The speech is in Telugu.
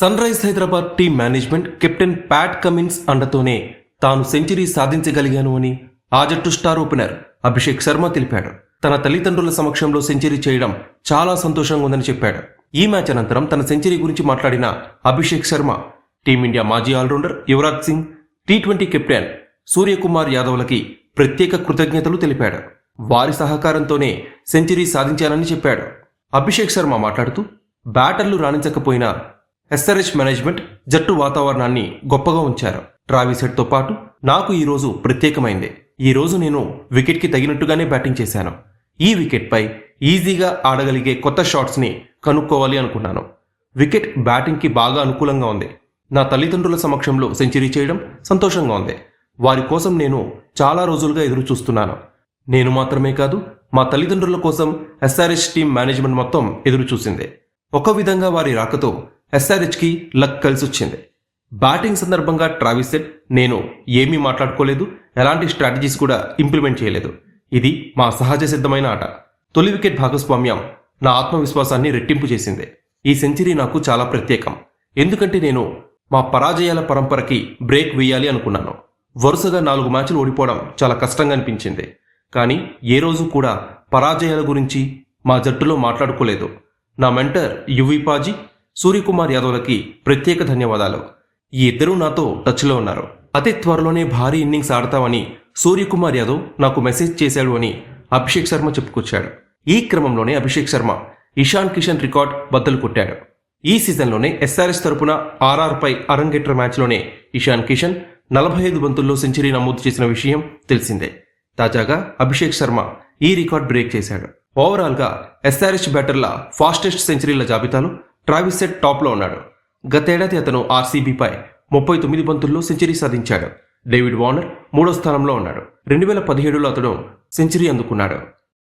Sun rise Hyderabad team management captain Pat Cummins అండతోనే తాను సెంచరీ సాధించగలిగాను అని ఆ జట్టు స్టార్ ఓపెనర్ అభిషేక్ శర్మ తెలిపాడు. తన తల్లిదండ్రుల సమక్షంలో సెంచరీ చేయడం చాలా సంతోషంగా ఉందని చెప్పాడు. ఈ మ్యాచ్ అనంతరం తన సెంచరీ గురించి మాట్లాడిన అభిషేక్ శర్మ టీమిండియా మాజీ ఆల్రౌండర్ యువరాజ్ సింగ్, టీ20 కెప్టెన్ సూర్యకుమార్ యాదవ్లకి ప్రత్యేక కృతజ్ఞతలు తెలిపాడు. వారి సహకారంతోనే సెంచరీ సాధించానని చెప్పాడు. అభిషేక్ శర్మ మాట్లాడుతూ బ్యాటర్లు రాణించకపోయినా ఎస్ఆర్హెచ్ మేనేజ్మెంట్ జట్టు వాతావరణాన్ని గొప్పగా ఉంచారు. ట్రావిస్ హెడ్తో పాటు నాకు ఈ రోజు ప్రత్యేకమైంది. ఈ రోజు నేను వికెట్కి తగినట్టుగానే బ్యాటింగ్ చేశాను. ఈ వికెట్పై ఈజీగా ఆడగలిగే కొత్త షాట్స్ని కనుక్కోవాలి అనుకున్నాను. వికెట్ బ్యాటింగ్కి బాగా అనుకూలంగా ఉంది. నా తల్లిదండ్రుల సమక్షంలో సెంచరీ చేయడం సంతోషంగా ఉంది. వారి కోసం నేను చాలా రోజులుగా ఎదురు చూస్తున్నాను. నేను మాత్రమే కాదు, మా తల్లిదండ్రుల కోసం ఎస్ఆర్హెచ్ టీం మేనేజ్మెంట్ మొత్తం ఎదురు చూసింది. ఒక విధంగా వారి రాకతో ఎస్ఆర్హెచ్కి లక్ కలిసొచ్చింది. బ్యాటింగ్ సందర్భంగా ట్రావిస్ హెడ్, నేను ఏమీ మాట్లాడుకోలేదు, ఎలాంటి స్ట్రాటజీస్ కూడా ఇంప్లిమెంట్ చేయలేదు. ఇది మా సహజ సిద్ధమైన ఆట. తొలి వికెట్ భాగస్వామ్యం నా ఆత్మవిశ్వాసాన్ని రెట్టింపు చేసింది. ఈ సెంచరీ నాకు చాలా ప్రత్యేకం. ఎందుకంటే నేను మా పరాజయాల పరంపరకి బ్రేక్ వేయాలి అనుకున్నాను. వరుసగా 4 మ్యాచ్లు ఓడిపోవడం చాలా కష్టంగా అనిపించింది. కానీ ఏ రోజు కూడా పరాజయాల గురించి మా జట్టులో మాట్లాడుకోలేదు. నా మెంటర్ యువి పాజీ, సూర్యకుమార్ యాదవ్లకి ప్రత్యేక ధన్యవాదాలు. ఈ ఇద్దరూ నాతో టచ్లో ఉన్నారు. అతి త్వరలోనే భారీ ఇన్నింగ్స్ ఆడతామని సూర్యకుమార్ యాదవ్ నాకు మెసేజ్ చేశాడు అని అభిషేక్ శర్మ చెప్పుకొచ్చాడు. ఈ క్రమంలోనే అభిషేక్ శర్మ ఇషాన్ కిషన్ రికార్డ్ బద్దలు కొట్టాడు. ఈ సీజన్లోనే ఎస్ఆర్హెచ్ తరపున ఆర్ఆర్పై అరంగేట్ర మ్యాచ్లోనే ఇషాన్ కిషన్ 45 బంతుల్లో సెంచరీ నమోదు చేసిన విషయం తెలిసిందే. తాజాగా అభిషేక్ శర్మ ఈ రికార్డ్ బ్రేక్ చేశాడు. ఓవరాల్గా ఎస్ఆర్హెచ్ బ్యాటర్ల ఫాస్టెస్ట్ సెంచరీల జాబితాలో ట్రావిస్ హెడ్ టాప్లో ఉన్నాడు. గతేడాది అతను ఆర్సీబీపై 39 బంతుల్లో సెంచరీ సాధించాడు. డేవిడ్ వార్నర్ 3వ స్థానంలో ఉన్నాడు. 2017లో అతను సెంచరీ అందుకున్నాడు.